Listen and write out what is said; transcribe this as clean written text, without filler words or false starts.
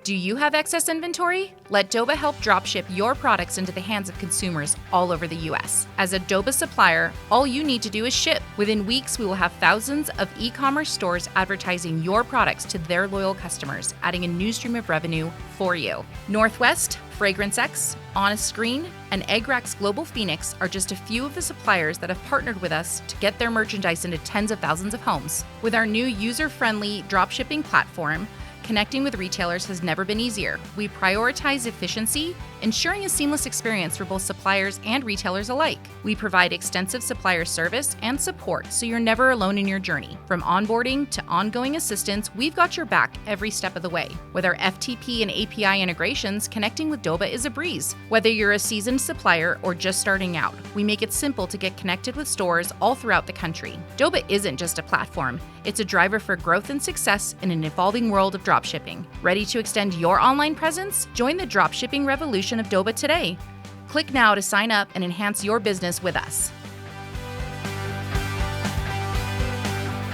Do you have excess inventory? Let Doba help dropship your products into the hands of consumers all over the US. As a Doba supplier, all you need to do is ship. Within weeks, we will have thousands of e-commerce stores advertising your products to their loyal customers, adding a new stream of revenue for you. Northwest, Fragrance X, Honest Green, and Egg Rack's Global Phoenix are just a few of the suppliers that have partnered with us to get their merchandise into tens of thousands of homes. With our new user-friendly dropshipping platform, connecting with retailers has never been easier. We prioritize efficiency, ensuring a seamless experience for both suppliers and retailers alike. We provide extensive supplier service and support so you're never alone in your journey. From onboarding to ongoing assistance, we've got your back every step of the way. With our FTP and API integrations, connecting with Doba is a breeze. Whether you're a seasoned supplier or just starting out, we make it simple to get connected with stores all throughout the country. Doba isn't just a platform, it's a driver for growth and success in an evolving world of dropshipping. Ready to extend your online presence? Join the dropshipping revolution of Doba today. Click now to sign up and enhance your business with us.